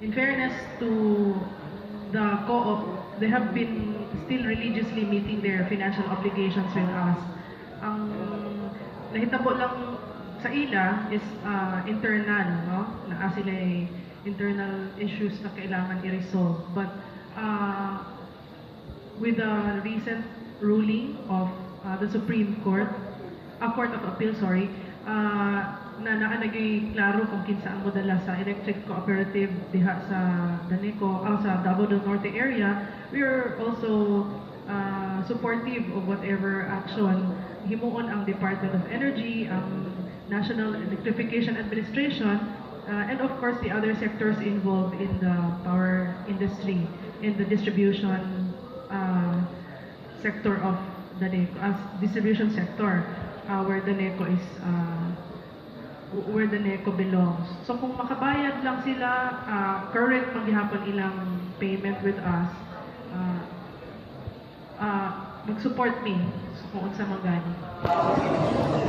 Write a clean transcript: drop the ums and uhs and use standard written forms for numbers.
In fairness to the co-op, they have been still religiously meeting their financial obligations with us. Ang nahitabo lang sa ila is internal, no? Na sila internal issues na kailangan i-resolve. But with the recent ruling of the Supreme Court, Court of Appeal, sorry, na naanagay klaro kung kinsa ang modala sa electric cooperative diha sa Daneco, sa Davao del Norte area. We are also supportive of whatever action himuon ang Department of Energy, ang National Electrification Administration, and of course the other sectors involved in the power industry, in the distribution sector of Daneco, as distribution sector, where Daneco is where Daneco belongs. So kung makabayad lang sila, current maghihapon ilang payment with us, mag-support me kung unsa magani.